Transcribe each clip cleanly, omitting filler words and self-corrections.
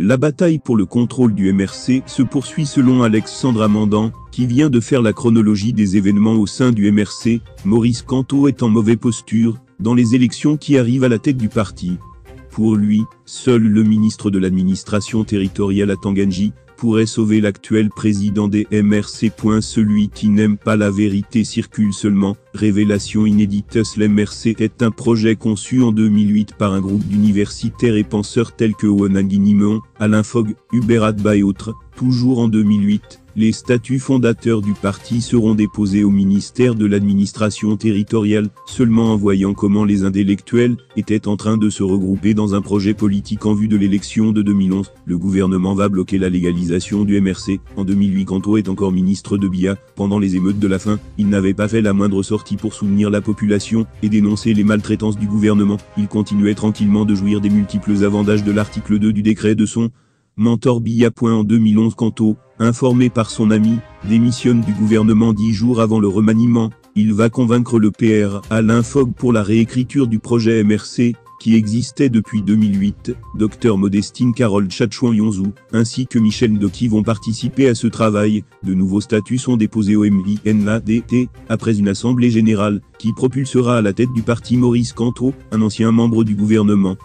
La bataille pour le contrôle du MRC se poursuit selon Alexandra Mandan, qui vient de faire la chronologie des événements au sein du MRC. Maurice Kamto est en mauvaise posture dans les élections qui arrivent à la tête du parti. Pour lui, seul le ministre de l'administration territoriale à Tanganji pourrait sauver l'actuel président des MRC. Celui qui n'aime pas la vérité circule seulement. Révélation inédite. L'MRC est un projet conçu en 2008 par un groupe d'universitaires et penseurs tels que Wanagi Nimon, Alain Fogg, Hubert Adba et autres. Toujours en 2008, les statuts fondateurs du parti seront déposés au ministère de l'administration territoriale, seulement en voyant comment les intellectuels étaient en train de se regrouper dans un projet politique en vue de l'élection de 2011. Le gouvernement va bloquer la légalisation du MRC. En 2008, Kamto est encore ministre de BIA. Pendant les émeutes de la faim, il n'avait pas fait la moindre sortie pour soutenir la population et dénoncer les maltraitances du gouvernement. Il continuait tranquillement de jouir des multiples avantages de l'article 2 du décret de son mentor BIA. En 2011, Kamto, informé par son ami, démissionne du gouvernement 10 jours avant le remaniement. Il va convaincre le PR Alain Fogg pour la réécriture du projet MRC, qui existait depuis 2008. Dr Modestine Carole Tchatchouan-Yonzou, ainsi que Michel Ndoki vont participer à ce travail. De nouveaux statuts sont déposés au MINADT, après une assemblée générale, qui propulsera à la tête du parti Maurice Kamto, un ancien membre du gouvernement.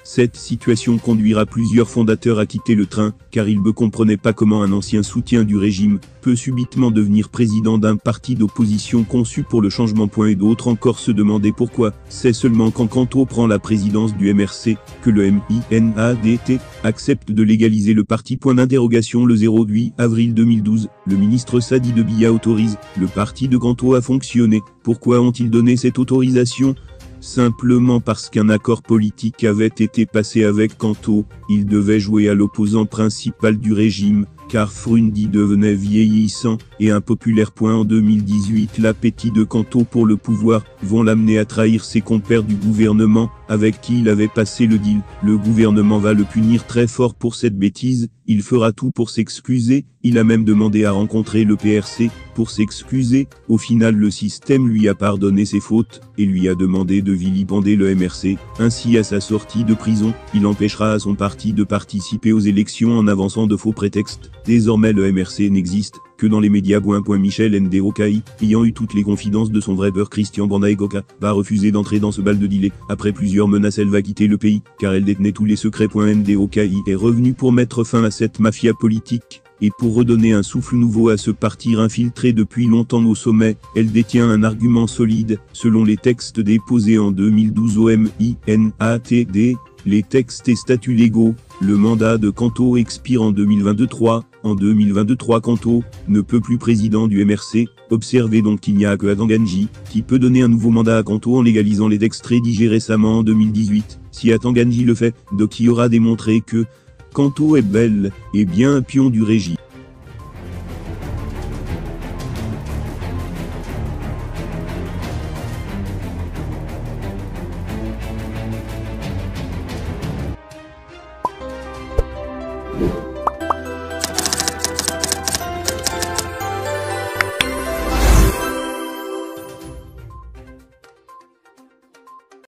Cette situation conduira plusieurs fondateurs à quitter le train, car ils ne comprenaient pas comment un ancien soutien du régime peut subitement devenir président d'un parti d'opposition conçu pour le changement. Et d'autres encore se demandaient pourquoi. C'est seulement quand Kamto prend la présidence du MRC que le MINADT accepte de légaliser le parti. Le 08 avril 2012, le ministre Sadi de Bia autorise le parti de Kamto à fonctionner. Pourquoi ont-ils donné cette autorisation ? Simplement parce qu'un accord politique avait été passé avec Kamto. Il devait jouer à l'opposant principal du régime, car Frundi devenait vieillissant et impopulaire. En 2018, l'appétit de Kamto pour le pouvoir vont l'amener à trahir ses compères du gouvernement, avec qui il avait passé le deal. Le gouvernement va le punir très fort pour cette bêtise. Il fera tout pour s'excuser. Il a même demandé à rencontrer le PRC pour s'excuser. Au final, le système lui a pardonné ses fautes et lui a demandé de vilipender le MRC. Ainsi, à sa sortie de prison, il empêchera à son parti de participer aux élections en avançant de faux prétextes. Désormais, le MRC n'existe que dans les médias. Michel Ndoki, ayant eu toutes les confidences de son vrai peur Christian Bandaegoka, va refuser d'entrer dans ce bal de dealer. Après plusieurs menaces, elle va quitter le pays, car elle détenait tous les secrets. Ndoki est revenu pour mettre fin à cette mafia politique. Et pour redonner un souffle nouveau à ce parti infiltré depuis longtemps au sommet, elle détient un argument solide. Selon les textes déposés en 2012 au MINATD, les textes et statuts légaux, le mandat de Kamto expire en 2023. En 2023, Kamto ne peut plus président du MRC. Observez donc qu'il n'y a que Tanganji qui peut donner un nouveau mandat à Kamto en légalisant les textes rédigés récemment en 2018. Si Tanganji le fait, Ndoki aura démontré que Kamto est bel et bien un pion du régime.